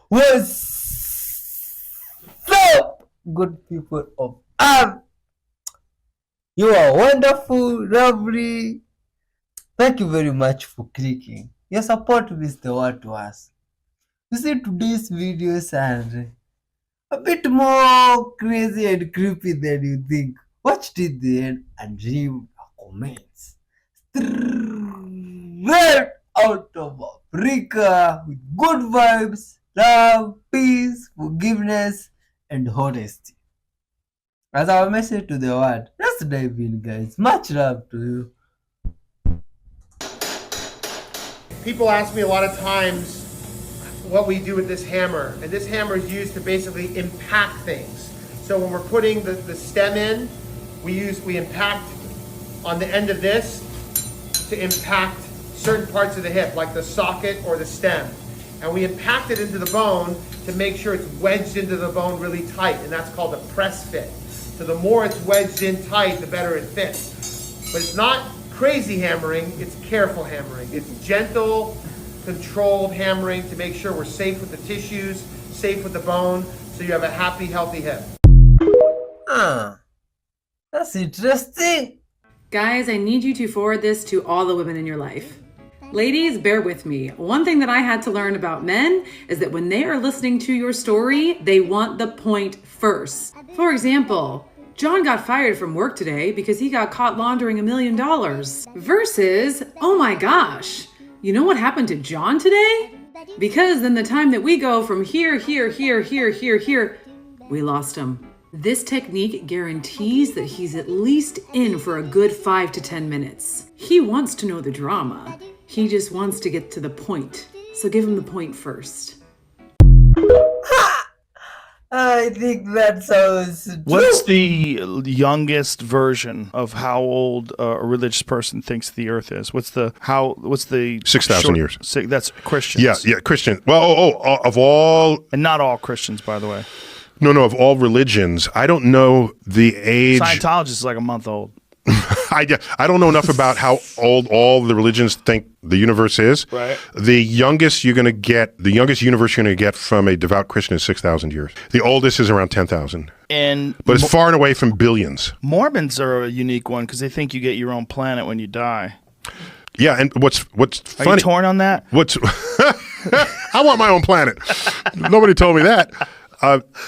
What's up, good people of Earth? You are wonderful, lovely. Thank you very much for clicking. Your support means the world to us. You see, today's videos are a bit more crazy and creepy than you think. Watch till the end and leave your comments. Straight out of Africa with good vibes, love, peace, forgiveness, and honesty. As our message to the world, let's dive in, guys. Much love to you. People ask me a lot of times what we do with this hammer, and this hammer is used to basically impact things. So when we're putting the stem in, we impact on the end of this to impact certain parts of the hip, like the socket or the stem. And we impact it into the bone to make sure it's wedged into the bone really tight, and that's called a press fit. So the more it's wedged in tight, the better it fits. But it's not crazy hammering, it's careful hammering. It's gentle, controlled hammering to make sure we're safe with the tissues, safe with the bone, so you have a happy, healthy hip. That's interesting. Guys, I need you to forward this to all the women in your life. Ladies, bear with me. One thing that I had to learn about men is that when they are listening to your story, they want the point first. For example, John got fired from work today because he got caught laundering $1 million. Versus, oh my gosh, you know what happened to John today? Because then the time that we go from here, we lost him. This technique guarantees that he's at least in for a good 5 to 10 minutes. He wants to know the drama. He just wants to get to the point. So give him the point first. I think that sounds true. What's the youngest version of how old a religious person thinks the earth is? What's the 6,000 years. That's Christians. Yeah, Christian. Well, of all, And not all Christians, by the way. no, of all religions, I don't know the age. Scientology is like a month old. I don't know enough about how old all the religions think the universe is. Right. The youngest universe you're going to get from a devout Christian is 6,000 years. The oldest is around 10,000. But it's far and away from billions. Mormons are a unique one because they think you get your own planet when you die. Yeah, and what's funny? Are you torn on that? I want my own planet. Nobody told me that.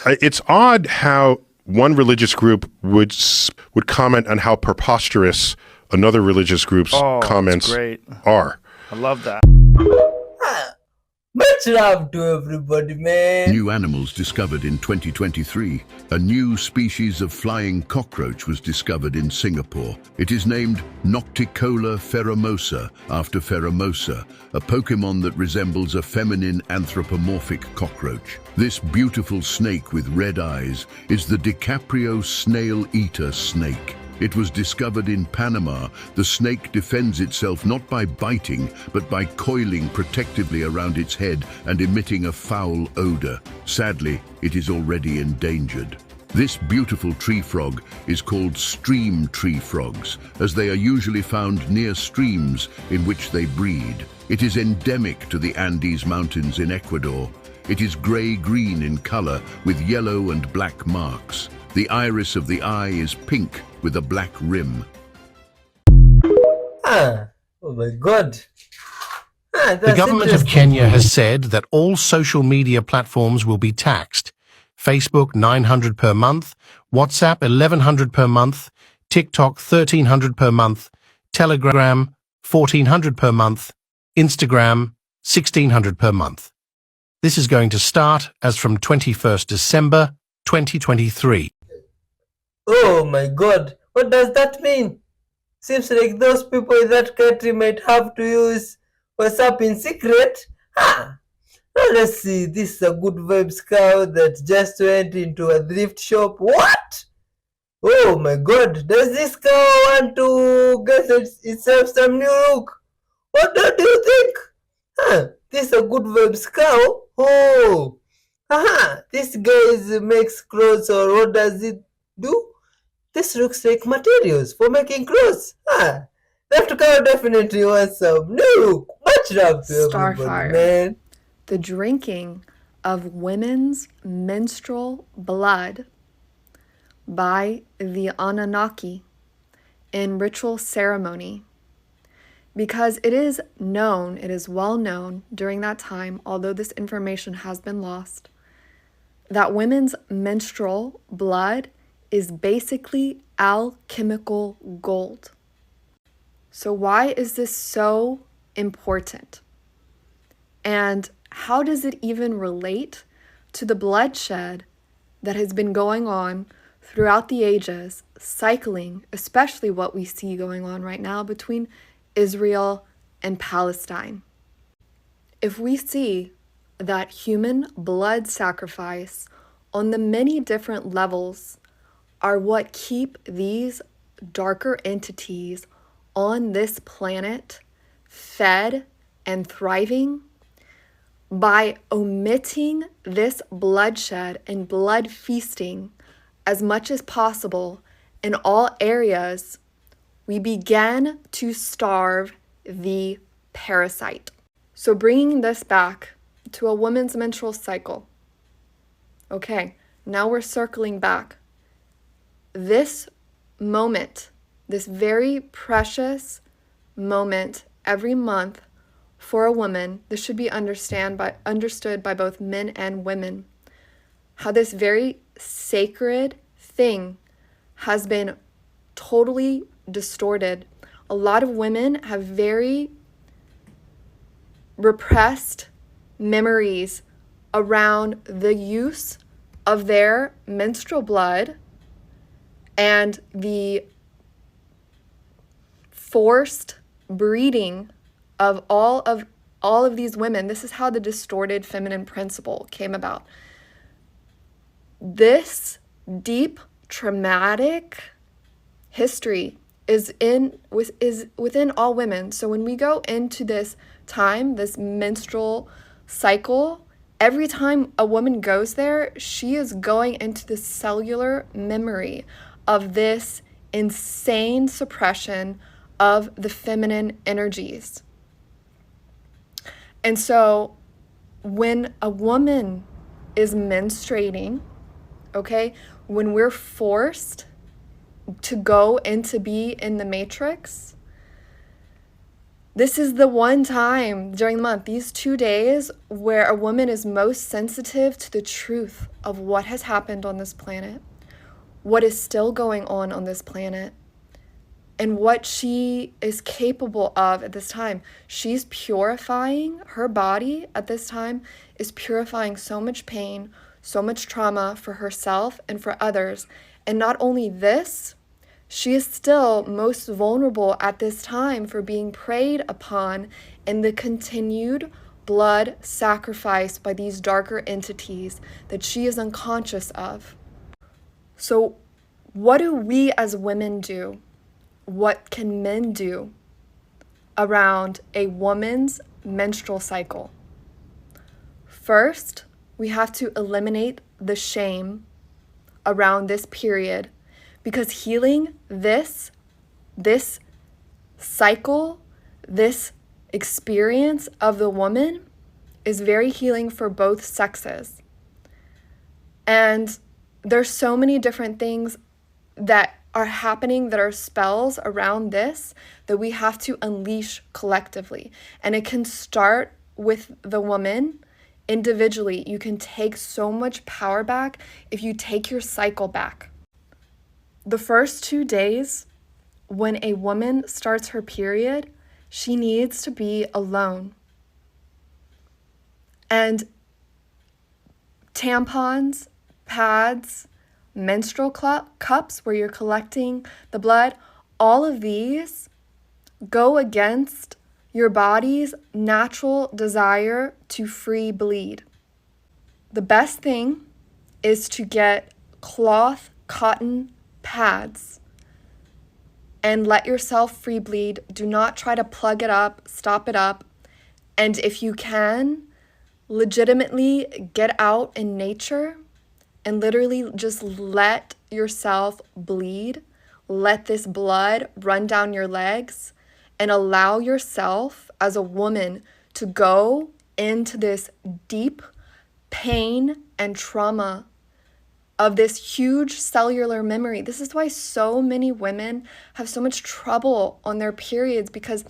It's odd how one religious group would comment on how preposterous another religious group's comments are. I love that. Much love to everybody, man. New animals discovered in 2023. A new species of flying cockroach was discovered in Singapore. It is named Nocticola pheromosa after Pheromosa, a Pokemon that resembles a feminine anthropomorphic cockroach. This beautiful snake with red eyes is the DiCaprio snail-eater snake. It was discovered in Panama. The snake defends itself not by biting, but by coiling protectively around its head and emitting a foul odor. Sadly, it is already endangered. This beautiful tree frog is called stream tree frogs, as they are usually found near streams in which they breed. It is endemic to the Andes Mountains in Ecuador. It is gray-green in color with yellow and black marks. The iris of the eye is pink with a black rim. Oh my God. The government of Kenya has said that all social media platforms will be taxed. Facebook $900 per month, WhatsApp $1,100 per month, TikTok $1,300 per month, Telegram $1,400 per month, Instagram $1,600 per month. This is going to start as from 21st December 2023. Oh my God. What does that mean? Seems like those people in that country might have to use WhatsApp in secret. Now let's see. This is a good vibes cow that just went into a thrift shop. What? Oh my God. Does this cow want to get itself some new look? What do you think? This is a good vibes cow. Oh. This guy makes clothes, or what does it do? This looks like materials for making clothes. That cow definitely wants some new look. Much love to everybody, Starfire. man. The drinking of women's menstrual blood by the Anunnaki in ritual ceremony, because it is known, it is well known during that time, although this information has been lost, that women's menstrual blood is basically alchemical gold. So why is this so important? And how does it even relate to the bloodshed that has been going on throughout the ages, cycling, especially what we see going on right now between Israel and Palestine? If we see that human blood sacrifice on the many different levels are what keep these darker entities on this planet fed and thriving, by omitting this bloodshed and blood feasting as much as possible in all areas, we began to starve the parasite. So bringing this back to a woman's menstrual cycle. Okay, now we're circling back. This moment, this very precious moment every month for a woman, this should be understood by both men and women, how this very sacred thing has been totally distorted. A lot of women have very repressed memories around the use of their menstrual blood and the forced breeding of all of these women. This is how the distorted feminine principle came about. This deep traumatic history is within all women. So when we go into this time, this menstrual cycle, every time a woman goes there, she is going into the cellular memory of this insane suppression of the feminine energies. And so when a woman is menstruating, okay, when we're forced to go and to be in the matrix, this is the one time during the month, these 2 days, where a woman is most sensitive to the truth of what has happened on this planet, what is still going on this planet, and what she is capable of at this time. She's purifying, her body at this time is purifying so much pain, so much trauma for herself and for others. And not only this, she is still most vulnerable at this time for being preyed upon in the continued blood sacrifice by these darker entities that she is unconscious of. So what do we as women do? What can men do around a woman's menstrual cycle? First, we have to eliminate the shame around this period, because healing this cycle, this experience of the woman is very healing for both sexes. And there's so many different things that are happening that are spells around this that we have to unleash collectively. And it can start with the woman individually. You can take so much power back if you take your cycle back. The first 2 days, when a woman starts her period, she needs to be alone. And tampons, pads, menstrual cups where you're collecting the blood, all of these go against your body's natural desire to free bleed. The best thing is to get cloth, cotton pads and let yourself free bleed. Do not try to plug it up, stop it up. And if you can, legitimately get out in nature and literally just let yourself bleed. Let this blood run down your legs and allow yourself as a woman to go into this deep pain and trauma of this huge cellular memory. This is why so many women have so much trouble on their periods, because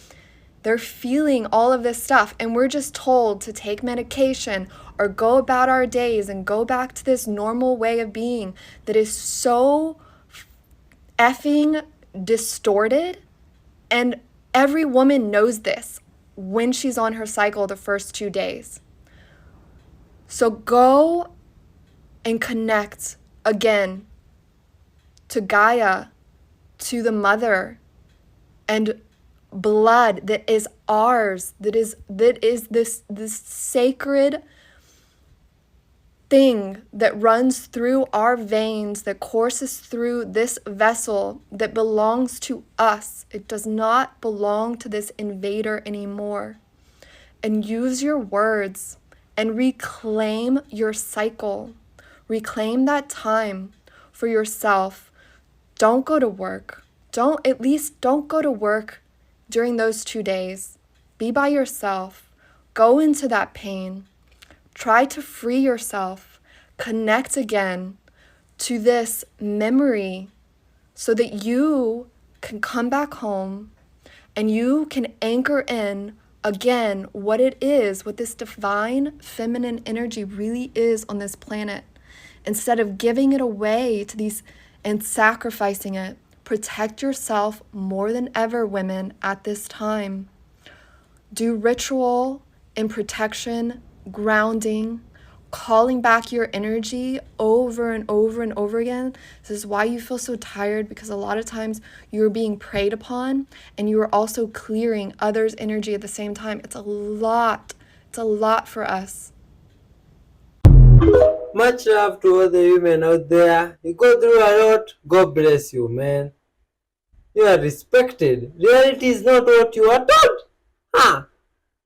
they're feeling all of this stuff, and we're just told to take medication or go about our days and go back to this normal way of being that is so effing distorted. And every woman knows this when she's on her cycle the first 2 days. So go and connect again to Gaia, to the mother, and blood that is ours, that is this sacred thing that runs through our veins, that courses through this vessel, that belongs to us. It does not belong to this invader anymore. And use your words and reclaim your cycle. Reclaim that time for yourself. Don't go to work. Don't go to work during those 2 days. Be by yourself. Go into that pain. Try to free yourself. Connect again to this memory so that you can come back home and you can anchor in again what it is, what this divine feminine energy really is on this planet, instead of giving it away to these and sacrificing it. Protect yourself more than ever, women, at this time. Do ritual and protection, grounding, calling back your energy over and over and over again. This is why you feel so tired, because a lot of times you're being preyed upon and you are also clearing others' energy at the same time. It's a lot. It's a lot for us. Much love to all the women out there. You go through a lot. God bless you, man. You are respected. Reality is not what you are told.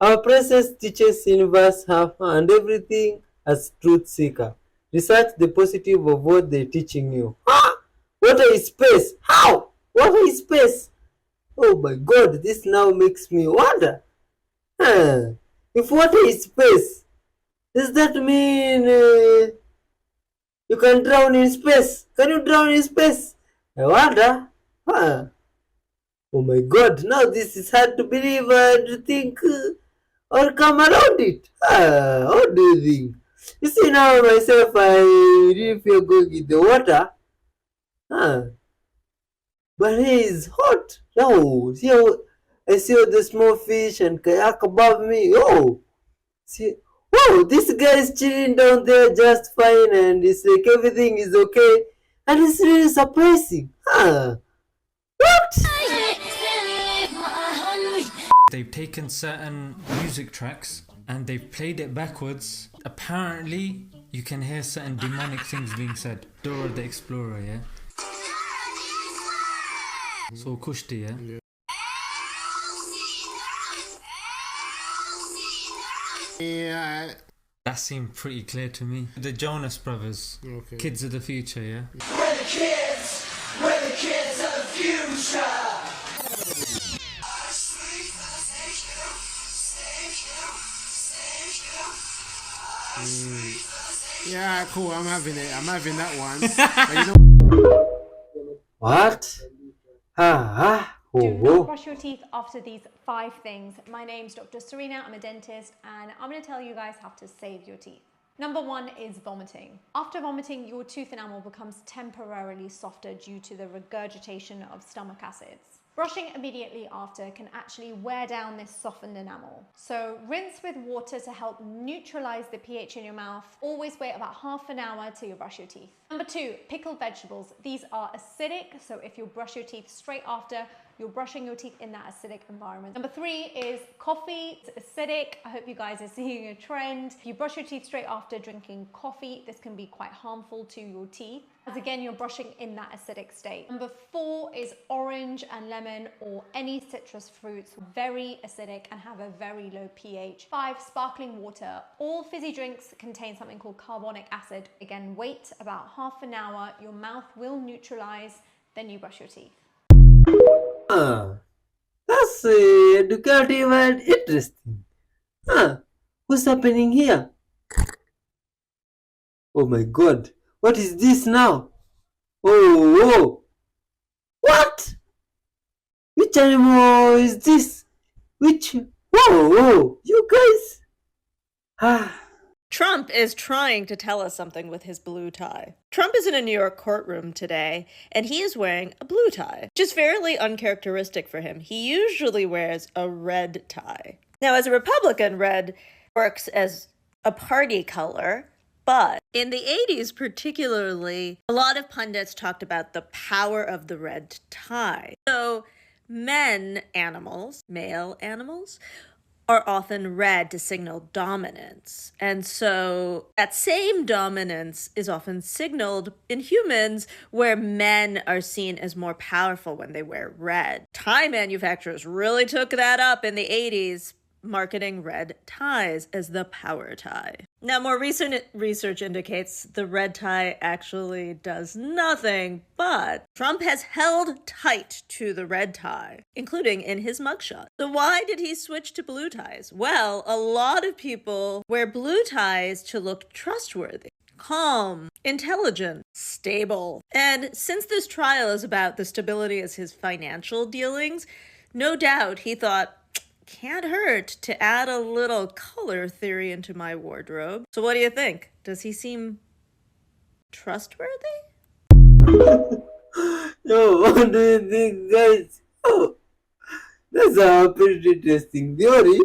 Our princess teaches universe half and everything as truth seeker. Research the positive of what they're teaching you. Water is space. How? Water is space. Oh my God, this now makes me wonder. If water is space, does that mean you can drown in space? Can you drown in space? I wonder. Oh my God, now this is hard to believe and think or come around it. How do you think? You see, now myself, I really feel going in the water. But it is hot. No, see how I see all the small fish and kayak above me. Oh, see, wow, this guy is chilling down there just fine, and it's like everything is okay, and it's really surprising. What? They've taken certain music tracks and they've played it backwards. Apparently, you can hear certain demonic things being said. Dora the Explorer, yeah? So Kushti, yeah? Yeah. That seemed pretty clear to me. The Jonas Brothers, Okay. Kids of the Future, yeah? We're the kids of the future. Yeah, cool. I'm having it. I'm having that one. But you know, What? Do not brush your teeth after these 5 things. My name's Dr. Serena, I'm a dentist, and I'm going to tell you guys how to save your teeth. Number 1 is vomiting. After vomiting, your tooth enamel becomes temporarily softer due to the regurgitation of stomach acids. Brushing immediately after can actually wear down this softened enamel. So rinse with water to help neutralize the pH in your mouth. Always wait about half an hour till you brush your teeth. Number 2, pickled vegetables. These are acidic, so if you brush your teeth straight after, you're brushing your teeth in that acidic environment. Number 3 is coffee. It's acidic. I hope you guys are seeing a trend. If you brush your teeth straight after drinking coffee, this can be quite harmful to your teeth, as again, you're brushing in that acidic state. Number 4 is orange and lemon or any citrus fruits, very acidic and have a very low pH. 5, sparkling water. All fizzy drinks contain something called carbonic acid. Again, wait about half an hour, your mouth will neutralize, then you brush your teeth. That's educative and interesting. What's happening here? Oh my god, what is this now? Oh, what? Which animal is this? Which? Whoa, you guys. Ah. Trump is trying to tell us something with his blue tie. Trump is in a New York courtroom today, and he is wearing a blue tie, which is fairly uncharacteristic for him. He usually wears a red tie. Now, as a Republican, red works as a party color, but in the 80s particularly, a lot of pundits talked about the power of the red tie. So male animals, are often red to signal dominance. And so that same dominance is often signaled in humans where men are seen as more powerful when they wear red. Tie manufacturers really took that up in the 80s, marketing red ties as the power tie. Now, more recent research indicates the red tie actually does nothing, but Trump has held tight to the red tie, including in his mugshot. So why did he switch to blue ties? Well, a lot of people wear blue ties to look trustworthy, calm, intelligent, stable. And since this trial is about the stability of his financial dealings, no doubt he thought, can't hurt to add a little color theory into my wardrobe. So what do you think? Does he seem trustworthy? No, what do you think, guys? Oh, that's a pretty interesting theory.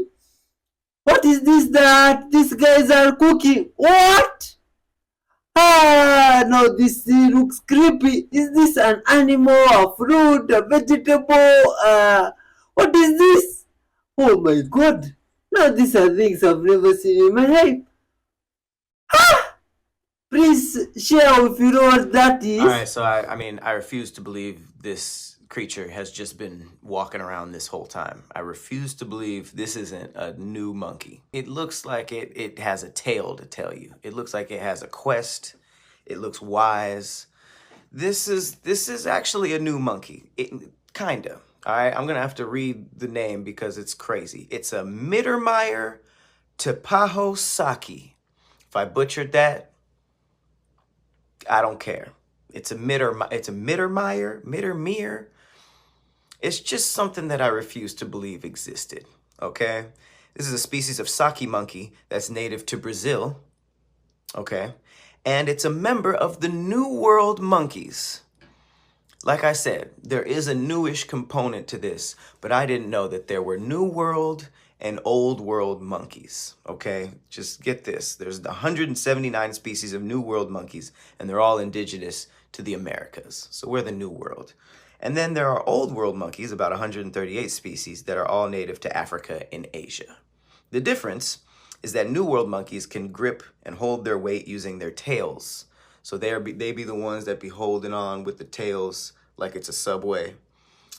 What is this that these guys are cooking? What? Ah, no, this looks creepy. Is this an animal, a fruit, a vegetable? What is this? Oh my god. Now these are things I've never seen in my life. Please share if you know what that is. Alright, so I refuse to believe this creature has just been walking around this whole time. I refuse to believe this isn't a new monkey. It looks like it has a tale to tell you. It looks like it has a quest. It looks wise. This is actually a new monkey. Kinda. Alright, I'm gonna have to read the name because it's crazy. It's a Mittermeier Tepaho Saki. If I butchered that, I don't care. It's a Mittermeier. It's just something that I refuse to believe existed, okay? This is a species of Saki monkey that's native to Brazil, okay? And it's a member of the New World monkeys. Like I said, there is a newish component to this, but I didn't know that there were New World and Old World monkeys, okay? Just get this. There's 179 species of New World monkeys, and they're all indigenous to the Americas. So we're the New World. And then there are Old World monkeys, about 138 species, that are all native to Africa and Asia. The difference is that New World monkeys can grip and hold their weight using their tails. So they be the ones that be holding on with the tails like it's a subway.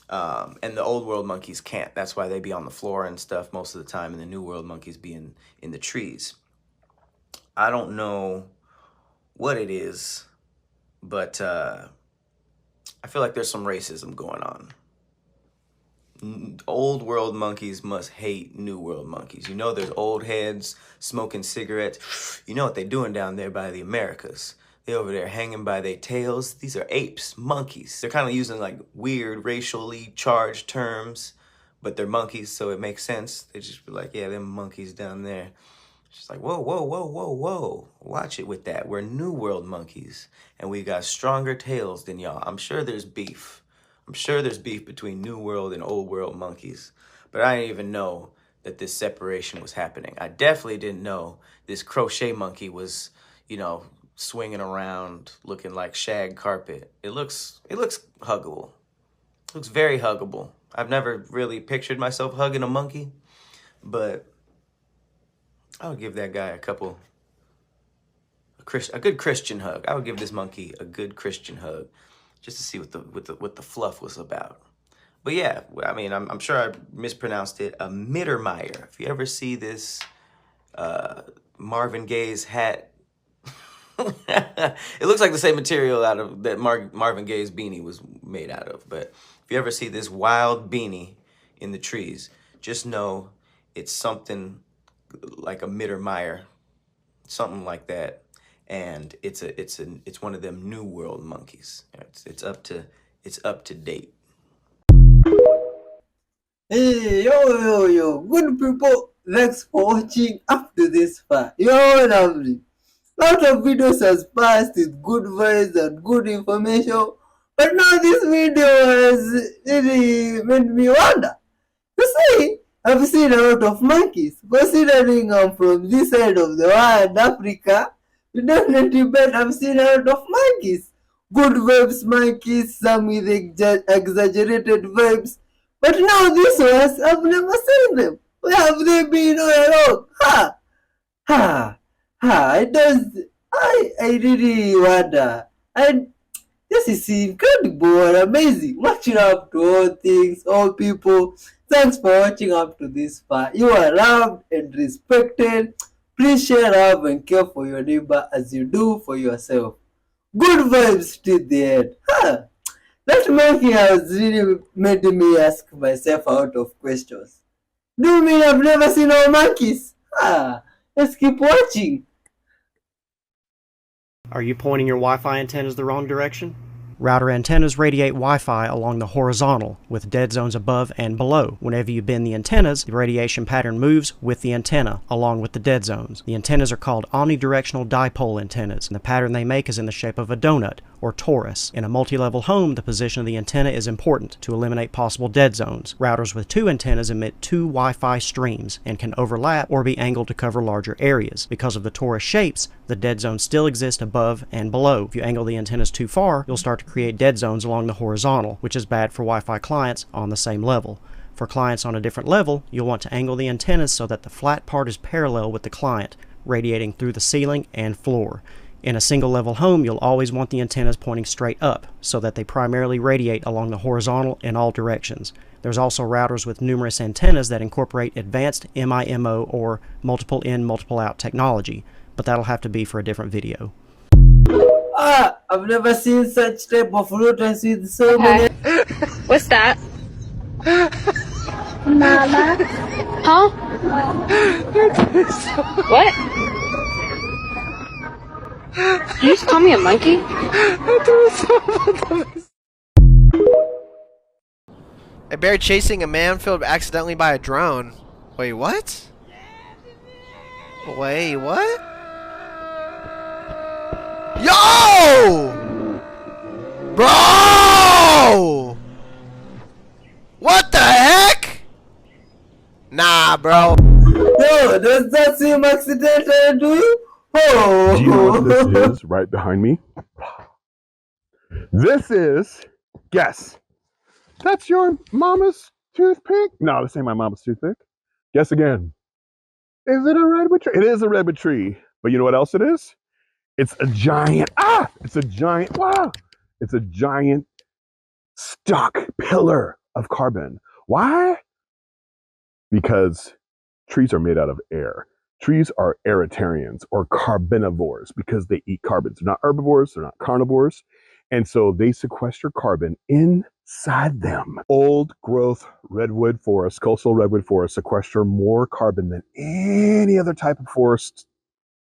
And the Old World monkeys can't. That's why they be on the floor and stuff most of the time, and the New World monkeys be in the trees. I don't know what it is, but I feel like there's some racism going on. Old World monkeys must hate New World monkeys. You know there's old heads smoking cigarettes. You know what they're doing down there by the Americas. They over there hanging by their tails. These are apes, monkeys. They're kind of using like weird racially charged terms, but they're monkeys, so it makes sense. They just be like, yeah, them monkeys down there. It's just like, whoa. Watch it with that. We're New World monkeys, and we got stronger tails than y'all. I'm sure there's beef. I'm sure there's beef between New World and Old World monkeys, but I didn't even know that this separation was happening. I definitely didn't know this crochet monkey was, swinging around looking like shag carpet. It looks huggable. It looks very huggable. I've never really pictured myself hugging a monkey, but I'll give that guy a good Christian hug. I would give this monkey a good Christian hug just to see what the fluff was about. But yeah, I'm sure I mispronounced it. A Mittermeier. If you ever see this Marvin Gaye's hat, it looks like the same material out of that Marvin Gaye's beanie was made out of. But if you ever see this wild beanie in the trees, just know it's something like a Mittermeier, something like that. and it's one of them New World monkeys. It's up to date. Hey, yo, good people, thanks for watching up to this far. Yo, lovely. Lot of videos has passed with good vibes and good information, but now this video has really made me wonder. You see, I've seen a lot of monkeys. Considering I'm from this side of the world, Africa, you definitely bet I've seen a lot of monkeys. Good vibes monkeys, some with exaggerated vibes. But now this ones, I've never seen them. Where have they been all along? Ha! Ha! Ha! I really wonder. And this is incredible and amazing. Watching up to all things, all people. Thanks for watching up to this far. You are loved and respected. Please share, love, and care for your neighbor as you do for yourself. Good vibes till the end. Huh. That monkey has really made me ask myself a lot of questions. Do you mean I've never seen all monkeys? Let's keep watching. Are you pointing your Wi-Fi antennas the wrong direction? Router antennas radiate Wi-Fi along the horizontal, with dead zones above and below. Whenever you bend the antennas, the radiation pattern moves with the antenna, along with the dead zones. The antennas are called omnidirectional dipole antennas, and the pattern they make is in the shape of a donut, or torus. In a multi-level home, the position of the antenna is important to eliminate possible dead zones. Routers with two antennas emit two Wi-Fi streams, and can overlap or be angled to cover larger areas. Because of the torus shapes, the dead zones still exist above and below. If you angle the antennas too far, you'll start to create dead zones along the horizontal, which is bad for Wi-Fi clients on the same level. For clients on a different level, you'll want to angle the antennas so that the flat part is parallel with the client, radiating through the ceiling and floor. In a single level home, you'll always want the antennas pointing straight up, so that they primarily radiate along the horizontal in all directions. There's also routers with numerous antennas that incorporate advanced MIMO or multiple in, multiple out technology, but that'll have to be for a different video. I've never seen such type of routers with so many. What's that? Mama. Huh? What? Did you just call me a monkey? A bear chasing a man filmed accidentally by a drone. Wait, what? Wait, what? Yo! Bro! What the heck? Nah, bro. Yo, does that seem accidental to you? Oh. Do you know what this is right behind me? This is, guess. That's your mama's toothpick? No, this ain't my mama's toothpick. Guess again. Is it a redwood tree? It is a redwood tree. But you know what else it is? It's a giant, it's a giant, it's a giant stock pillar of carbon. Why? Because trees are made out of air. Trees are aeritarians or carbonivores because they eat carbon. They're not herbivores, they're not carnivores. And so they sequester carbon inside them. Old growth redwood forests, coastal redwood forests sequester more carbon than any other type of forest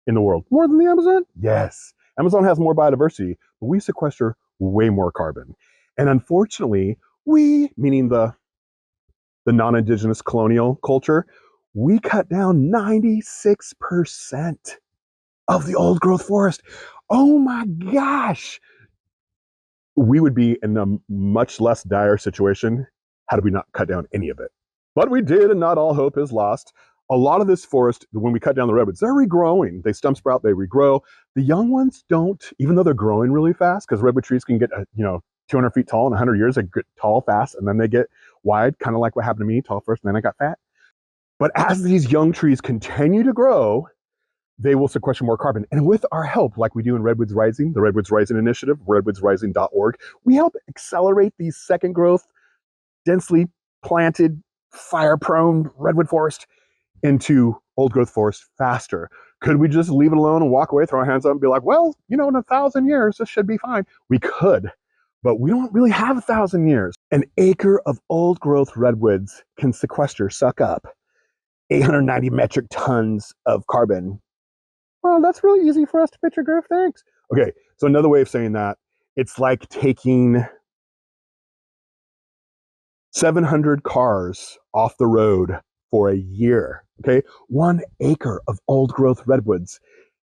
in the world. More than the Amazon? Yes. Amazon has more biodiversity, but we sequester way more carbon. And unfortunately, we, meaning the non-indigenous colonial culture, we cut down 96% of the old growth forest. Oh my gosh. We would be in a much less dire situation had we not cut down any of it. But we did, and not all hope is lost. A lot of this forest, when we cut down the redwoods, they're regrowing. They stump sprout, they regrow. The young ones don't, even though they're growing really fast, because redwood trees can get, 200 feet tall in 100 years. They get tall fast, and then they get wide, kind of like what happened to me, tall first, and then I got fat. But as these young trees continue to grow, they will sequester more carbon. And with our help, like we do in Redwoods Rising, the Redwoods Rising Initiative, redwoodsrising.org, we help accelerate these second growth, densely planted, fire-prone redwood forest into old growth forest faster. Could we just leave it alone and walk away, throw our hands up and be like, well, in 1,000 years, this should be fine? We could, but we don't really have 1,000 years. An acre of old growth redwoods can suck up 890 metric tons of carbon Well, that's really easy for us to picture, Griff. Thanks. Okay, so another way of saying that, it's like taking 700 cars off the road for a year. Okay, 1 acre of old growth redwoods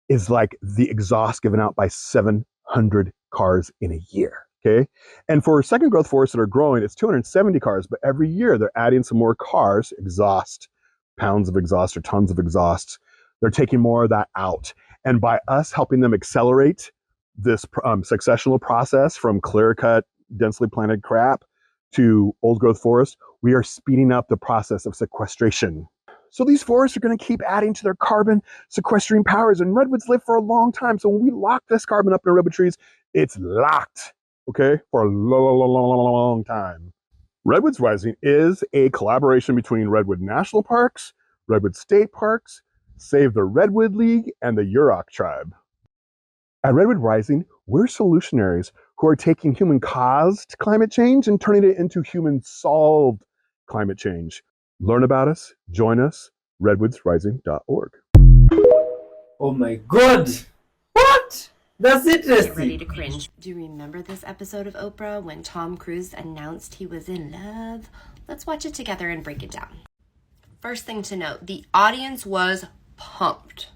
is like the exhaust given out by 700 cars in a year. Okay, and for second growth forests that are growing, it's 270 cars, but every year they're adding some more cars, exhaust, pounds of exhaust or tons of exhaust. They're taking more of that out. And by us helping them accelerate this successional process from clear-cut, densely planted crap to old growth forest, we are speeding up the process of sequestration. So these forests are going to keep adding to their carbon sequestering powers, and redwoods live for a long time. So when we lock this carbon up in redwood trees, it's locked, okay, for a long time. Redwoods Rising is a collaboration between Redwood National Parks, Redwood State Parks, Save the Redwood League, and the Yurok Tribe. At Redwood Rising, we're solutionaries who are taking human-caused climate change and turning it into human-solved climate change. Learn about us, join us, redwoodsrising.org. Oh my god! What? That's interesting. Get ready to cringe. Do you remember this episode of Oprah when Tom Cruise announced he was in love? Let's watch it together and break it down. First thing to note, the audience was pumped.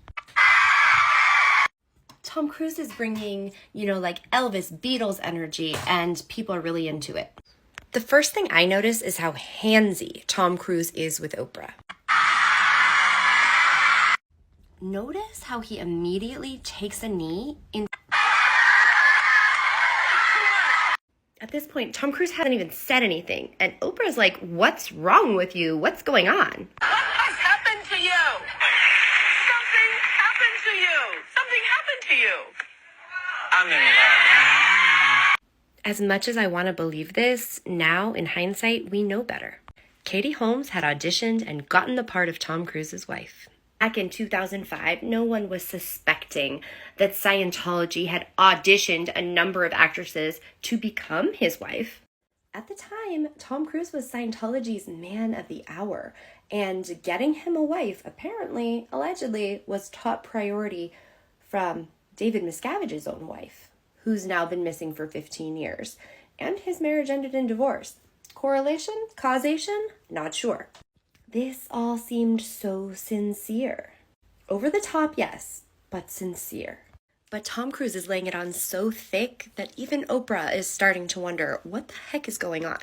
Tom Cruise is bringing, like Elvis, Beatles energy, and people are really into it. The first thing I notice is how handsy Tom Cruise is with Oprah. Notice how he immediately takes a knee in. At this point, Tom Cruise hasn't even said anything, and Oprah's like, "What's wrong with you? What's going on?" What has happened to you? Something happened to you. Something happened to you. I'm in love. As much as I want to believe this, now, in hindsight, we know better. Katie Holmes had auditioned and gotten the part of Tom Cruise's wife. Back in 2005, no one was suspecting that Scientology had auditioned a number of actresses to become his wife. At the time, Tom Cruise was Scientology's man of the hour, and getting him a wife, apparently, allegedly, was top priority from David Miscavige's own wife, who's now been missing for 15 years, and his marriage ended in divorce. Correlation? Causation? Not sure. This all seemed so sincere. Over the top, yes, but sincere. But Tom Cruise is laying it on so thick that even Oprah is starting to wonder what the heck is going on.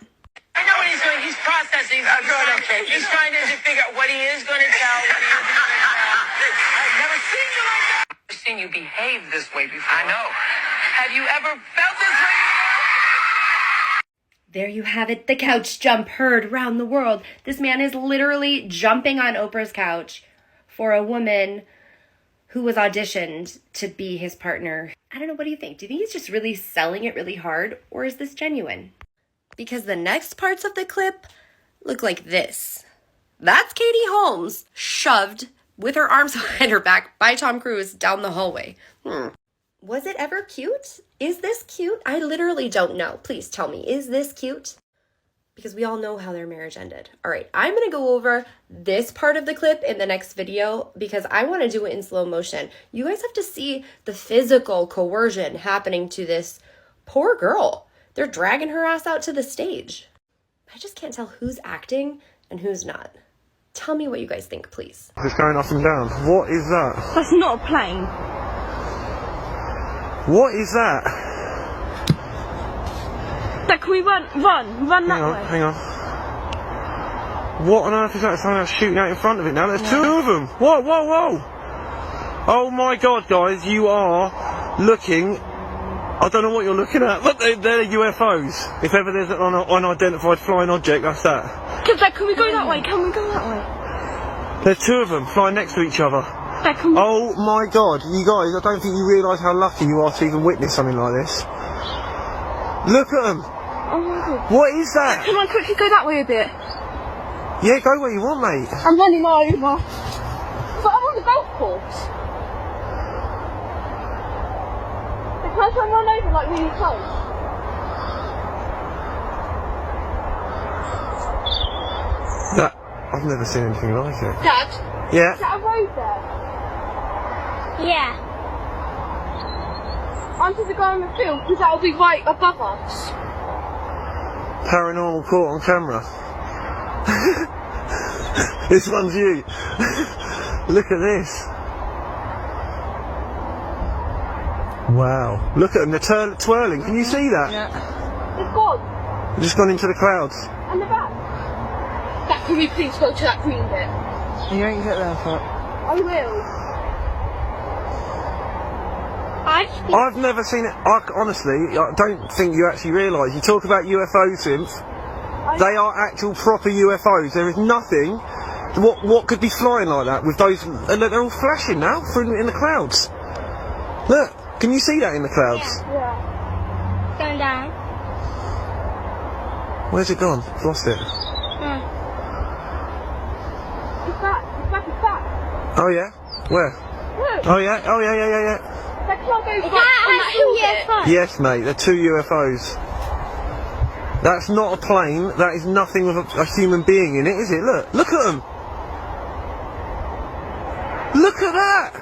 I know what he's doing. He's processing. He's trying to figure out what he is going to tell, what he isn't going to tell. I've never seen you like that. I've seen you behave this way before. I know. Have you ever felt this way before? There you have it, the couch jump heard round the world. This man is literally jumping on Oprah's couch for a woman who was auditioned to be his partner. I don't know, what do you think? Do you think he's just really selling it really hard, or is this genuine? Because the next parts of the clip look like this. That's Katie Holmes shoved with her arms behind her back by Tom Cruise down the hallway. Was it ever cute? Is this cute? I literally don't know. Please tell me, is this cute? Because we all know how their marriage ended. All right, I'm going to go over this part of the clip in the next video because I want to do it in slow motion. You guys have to see the physical coercion happening to this poor girl. They're dragging her ass out to the stage. I just can't tell who's acting and who's not. Tell me what you guys think, please. It's going up and down. What is that? That's not a plane. What is that? Dad, can we run that way? Hang on. What on earth is that? Something that's shooting out in front of it now. There's two of them. Whoa. Oh my god, guys, you are looking. I don't know what you're looking at, but they're UFOs. If ever there's an unidentified flying object, that's that. Dad, can we go that way? Can we go that way? There's two of them flying next to each other. Dad, can we... Oh my god, you guys, I don't think you realise how lucky you are to even witness something like this. Look at them. Oh my god. What is that? Can I quickly go that way a bit? Yeah, go where you want, mate. I'm running over. But I'm on the golf course. Can I try and run over like really close? That, I've never seen anything like it. Dad? Yeah? Is that a road there? Yeah. Onto the ground in the field, because that'll be right above us. Paranormal caught on camera. This one's you. Look at this. Wow. Look at them, they're twirling. Can you see that? Yeah. It's gone. They've just gone into the clouds. And the back. That, can we please go to that green bit? You ain't get there for it. I will. I've never seen it. Honestly, I don't think you actually realise. You talk about UFO simps. They are actual proper UFOs. There is nothing. What could be flying like that with those? Look, they're all flashing now in the clouds. Look, can you see that in the clouds? Yeah. Going down. Where's it gone? I've lost it. Yeah. It's back. It's back. It's back. Oh yeah. Where? Look. Oh yeah. Oh yeah. That cloud goes on that hill. Yes, mate. They're two UFOs. That's not a plane. That is nothing with a human being in it, is it? Look at them. Look at that.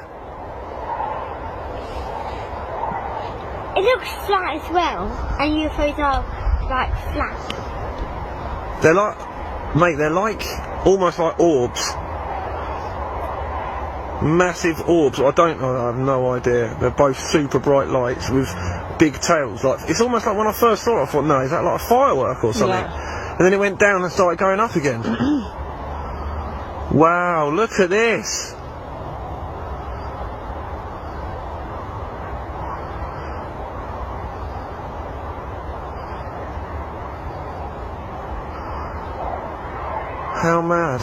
It looks flat as well, and UFOs are like flat. They're like, mate. They're like almost like orbs. Massive orbs. I have no idea. They're both super bright lights with big tails. Like, it's almost like when I first saw it, I thought, no, is that like a firework or something? Yeah. And then it went down and started going up again. Wow, look at this. How mad.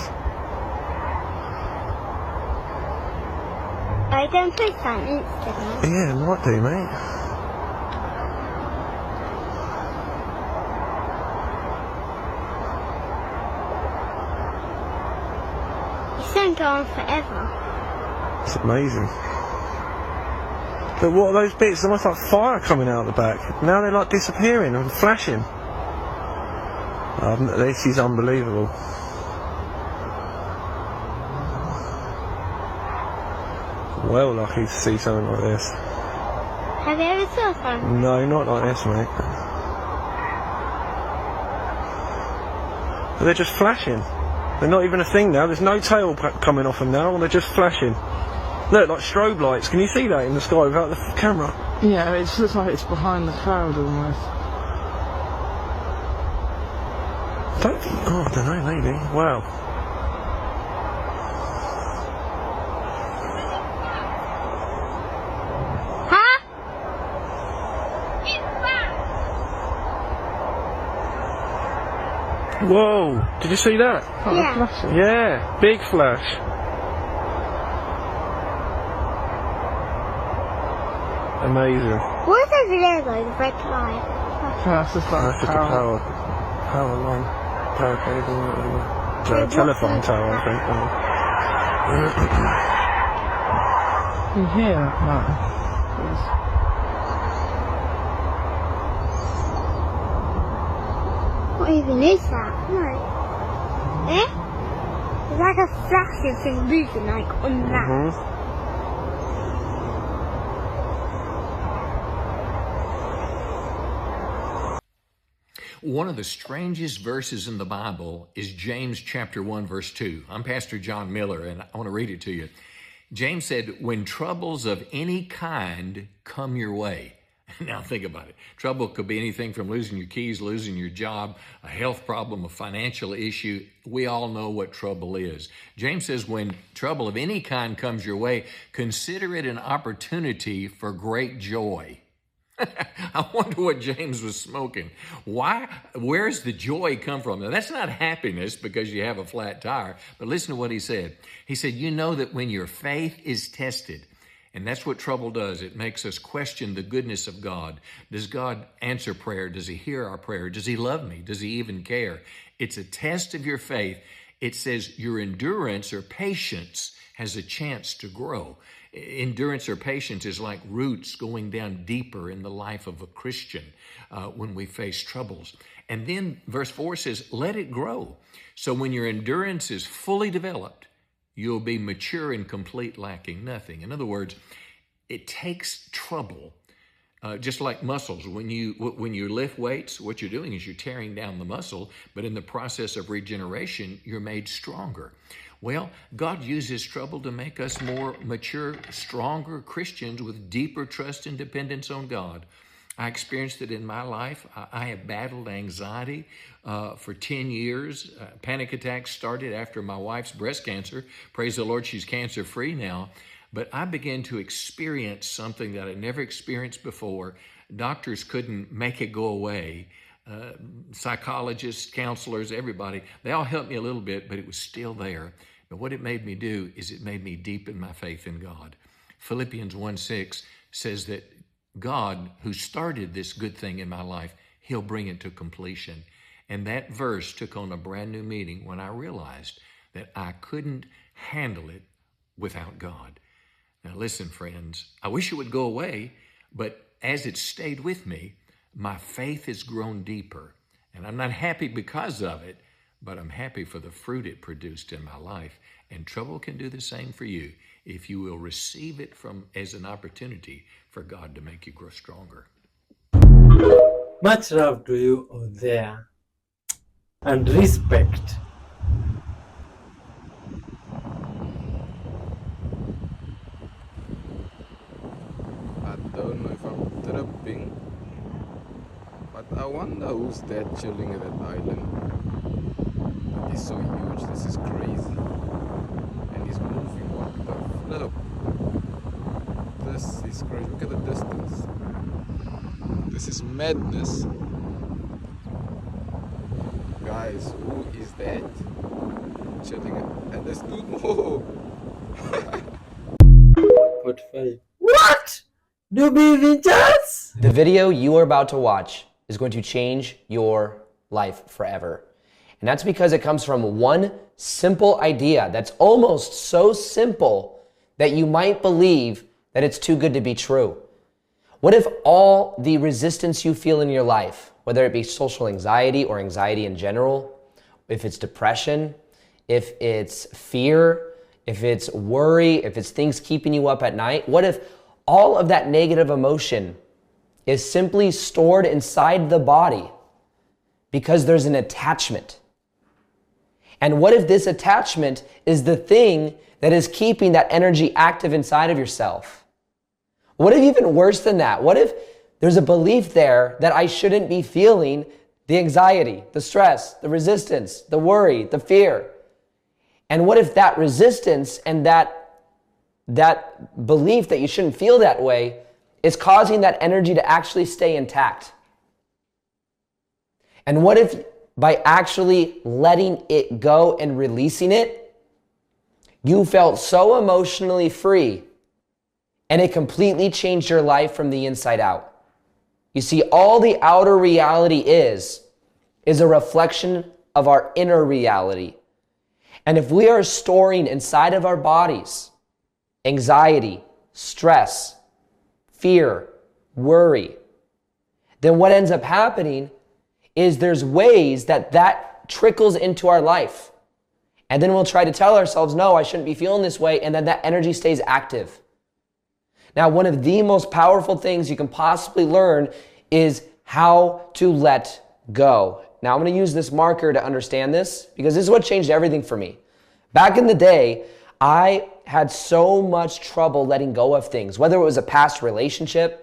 I don't post that on Instagram. Yeah, it might do, mate. It's going to go on forever. It's amazing. But what are those bits? They're almost like fire coming out of the back. Now they're like disappearing and flashing. This is unbelievable. Well lucky to see something like this. Have you ever saw one? No, not like this, mate. But they're just flashing. They're not even a thing now. There's no tail coming off them now. They're just flashing. Look, like strobe lights. Can you see that in the sky without the camera? Yeah, it just looks like it's behind the cloud almost. I don't know, maybe. Wow. Whoa! Did you see that? Yeah. Yeah, big flash. Amazing. What's over there though, the red light? That's just like a power line, power cable, whatever. Telephone tower, I think. You hear that? What even is that? No. Eh? It's like a flashing thing moving like on that. One of the strangest verses in the Bible is James chapter 1, verse 2. I'm Pastor John Miller, and I want to read it to you. James said, when troubles of any kind come your way. Now think about it. Trouble could be anything from losing your keys, losing your job, a health problem, a financial issue. We all know what trouble is. James says, when trouble of any kind comes your way, consider it an opportunity for great joy. I wonder what James was smoking. Why? Where's the joy come from? Now, that's not happiness because you have a flat tire, but listen to what he said. He said, you know that when your faith is tested, and that's what trouble does. It makes us question the goodness of God. Does God answer prayer? Does he hear our prayer? Does he love me? Does he even care? It's a test of your faith. It says your endurance or patience has a chance to grow. Endurance or patience is like roots going down deeper in the life of a Christian when we face troubles. And then verse 4 says, let it grow. So when your endurance is fully developed, you'll be mature and complete, lacking nothing. In other words, It takes trouble. Just like muscles, when you lift weights, what you're doing is you're tearing down the muscle, but in the process of regeneration, you're made stronger. Well, God uses trouble to make us more mature, stronger Christians with deeper trust and dependence on God. I experienced it in my life. I have battled anxiety for 10 years. Panic attacks started after my wife's breast cancer. Praise the Lord, she's cancer-free now. But I began to experience something that I never experienced before. Doctors couldn't make it go away. Psychologists, counselors, everybody, they all helped me a little bit, but it was still there. But what it made me do is it made me deepen my faith in God. Philippians 1:6 says that God, who started this good thing in my life, he'll bring it to completion. And that verse took on a brand new meaning when I realized that I couldn't handle it without God. Now listen, friends, I wish it would go away, but as it stayed with me, my faith has grown deeper. And I'm not happy because of it, but I'm happy for the fruit it produced in my life. And trouble can do the same for you if you will receive it as an opportunity for God to make you grow stronger. Much love to you all there, and respect. I don't know if I'm tripping, but I wonder who's that chilling at that island. He's so huge, this is crazy. And he's moving, what the flip? This is crazy, look at the distance. This is madness. Guys, who is that chilling at this dude? Whoa! What? Do you believe in chance? The video you are about to watch is going to change your life forever. And that's because it comes from one simple idea that's almost so simple that you might believe that it's too good to be true. What if all the resistance you feel in your life, whether it be social anxiety or anxiety in general, if it's depression, if it's fear, if it's worry, if it's things keeping you up at night, what if all of that negative emotion is simply stored inside the body because there's an attachment? And what if this attachment is the thing that is keeping that energy active inside of yourself? What if even worse than that? What if there's a belief there that I shouldn't be feeling the anxiety, the stress, the resistance, the worry, the fear? And what if that resistance and that belief that you shouldn't feel that way is causing that energy to actually stay intact? And what if by actually letting it go and releasing it, you felt so emotionally free and it completely changed your life from the inside out? You see, all the outer reality is a reflection of our inner reality. And if we are storing inside of our bodies anxiety, stress, fear, worry, then what ends up happening is there's ways that trickles into our life. And then we'll try to tell ourselves, no, I shouldn't be feeling this way, and then that energy stays active. Now, one of the most powerful things you can possibly learn is how to let go. Now, I'm going to use this marker to understand this because this is what changed everything for me. Back in the day, I had so much trouble letting go of things, whether it was a past relationship,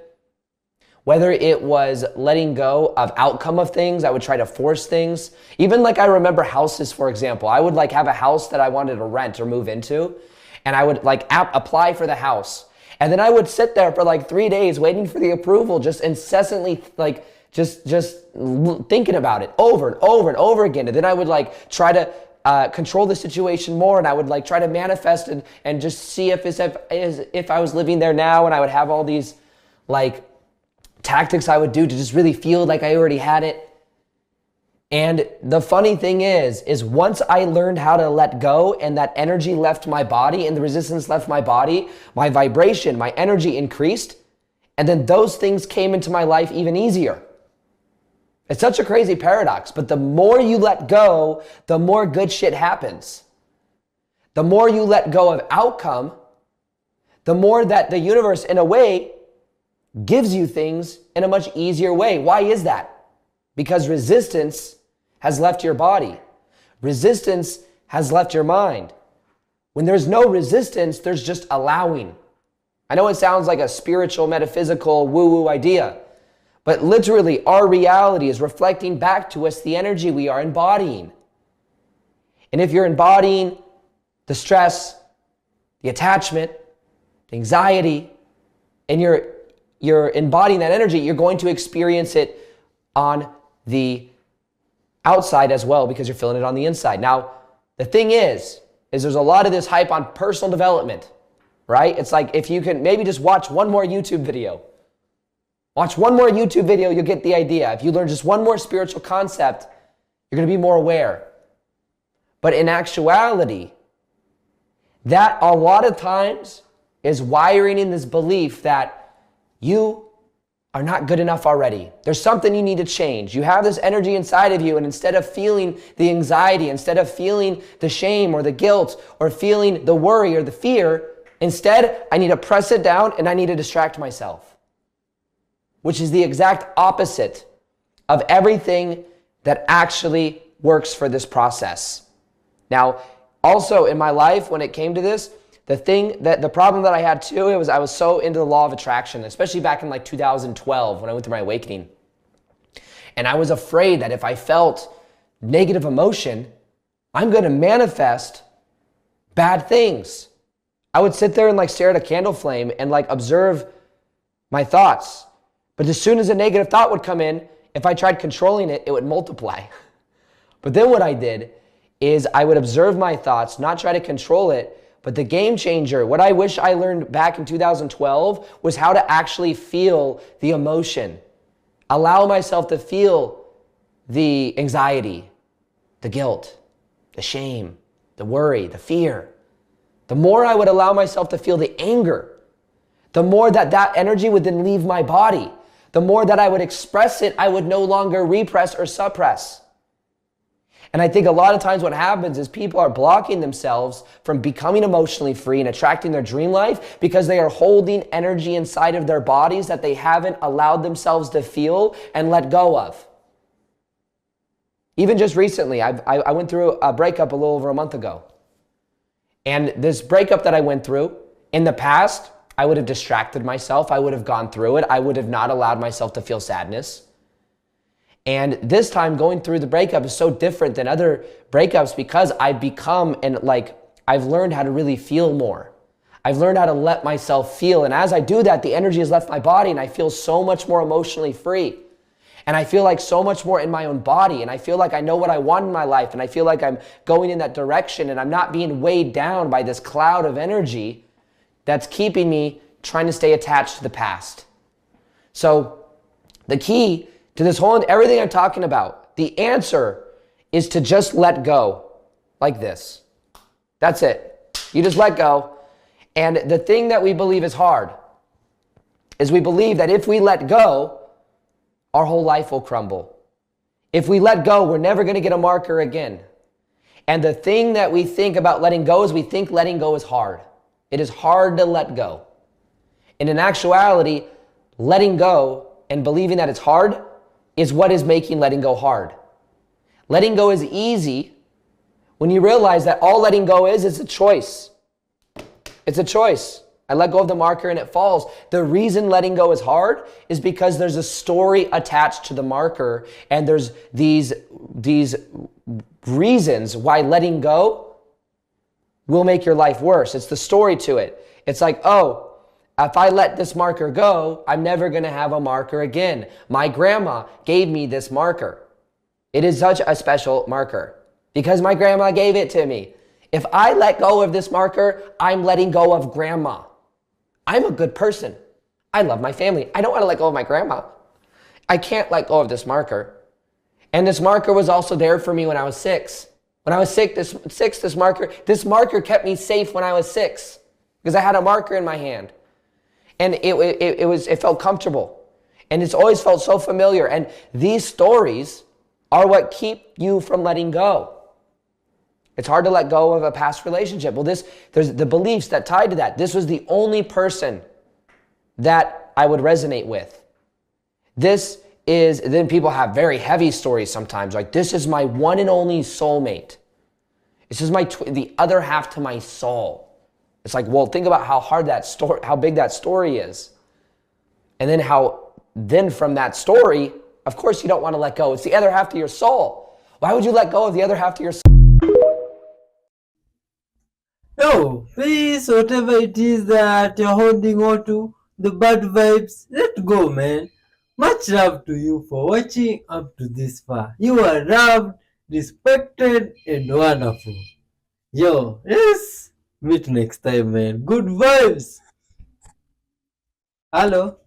whether it was letting go of outcome of things. I would try to force things. Even like I remember houses, for example. I would like have a house that I wanted to rent or move into, and I would like apply for the house. And then I would sit there for like 3 days waiting for the approval, just incessantly like just thinking about it over and over and over again. And then I would like try to control the situation more, and I would like try to manifest and just see if I was living there now, and I would have all these like tactics I would do to just really feel like I already had it. And the funny thing is once I learned how to let go and that energy left my body and the resistance left my body, my vibration, my energy increased, and then those things came into my life even easier. It's such a crazy paradox, but the more you let go, the more good shit happens. The more you let go of outcome, the more that the universe, in a way, gives you things in a much easier way. Why is that? Because resistance has left your body. Resistance has left your mind. When there's no resistance, there's just allowing. I know it sounds like a spiritual, metaphysical, woo-woo idea, but literally our reality is reflecting back to us the energy we are embodying. And if you're embodying the stress, the attachment, the anxiety, and you're embodying that energy, you're going to experience it on the outside as well because you're feeling it on the inside. Now, the thing is there's a lot of this hype on personal development, right? It's like if you can maybe just watch one more YouTube video. Watch one more YouTube video, you'll get the idea. If you learn just one more spiritual concept, you're going to be more aware. But in actuality, that a lot of times is wiring in this belief that you are not good enough already. There's something you need to change. You have this energy inside of you, and instead of feeling the anxiety, instead of feeling the shame or the guilt or feeling the worry or the fear, instead, I need to press it down and I need to distract myself, which is the exact opposite of everything that actually works for this process. Now, also in my life, when it came to this, the problem that I had too, I was so into the law of attraction, especially back in like 2012 when I went through my awakening. And I was afraid that if I felt negative emotion, I'm going to manifest bad things. I would sit there and like stare at a candle flame and like observe my thoughts. But as soon as a negative thought would come in, if I tried controlling it, it would multiply. But then what I did is I would observe my thoughts, not try to control it. But the game changer, what I wish I learned back in 2012 was how to actually feel the emotion. Allow myself to feel the anxiety, the guilt, the shame, the worry, the fear. The more I would allow myself to feel the anger, the more that energy would then leave my body. The more that I would express it, I would no longer repress or suppress. And I think a lot of times what happens is people are blocking themselves from becoming emotionally free and attracting their dream life because they are holding energy inside of their bodies that they haven't allowed themselves to feel and let go of. Even just recently, I went through a breakup a little over a month ago. And this breakup that I went through, in the past, I would have distracted myself. I would have gone through it. I would have not allowed myself to feel sadness. And this time going through the breakup is so different than other breakups because I've learned how to really feel more. I've learned how to let myself feel. And as I do that, the energy has left my body and I feel so much more emotionally free. And I feel like so much more in my own body. And I feel like I know what I want in my life. And I feel like I'm going in that direction and I'm not being weighed down by this cloud of energy that's keeping me trying to stay attached to the past. So the key to this whole, everything I'm talking about, the answer is to just let go like this. That's it. You just let go. And the thing that we believe is hard is we believe that if we let go, our whole life will crumble. If we let go, we're never going to get a marker again. And the thing that we think about letting go is we think letting go is hard. It is hard to let go. And in actuality, letting go and believing that it's hard is what is making letting go hard. Letting go is easy when you realize that all letting go is a choice. It's a choice. I let go of the marker and it falls. The reason letting go is hard is because there's a story attached to the marker and there's these reasons why letting go will make your life worse. It's the story to it. It's like, oh, if I let this marker go, I'm never going to have a marker again. My grandma gave me this marker. It is such a special marker because my grandma gave it to me. If I let go of this marker, I'm letting go of grandma. I'm a good person. I love my family. I don't want to let go of my grandma. I can't let go of this marker. And this marker was also there for me when I was 6. When I was sick, this marker kept me safe when I was 6 because I had a marker in my hand. And it felt comfortable. And it's always felt so familiar. And these stories are what keep you from letting go. It's hard to let go of a past relationship. Well, there's the beliefs that tied to that. This was the only person that I would resonate with. Then people have very heavy stories sometimes, like this is my one and only soulmate. This is the other half to my soul. It's like, well, think about how big that story is. And then from that story, of course you don't want to let go. It's the other half to your soul. Why would you let go of the other half to your soul? No, please, whatever it is that you're holding on to, the bad vibes, let go, man. Much love to you for watching up to this far. You are loved, respected, and wonderful. Yo, yes. Meet next time, man. Good vibes. Hello.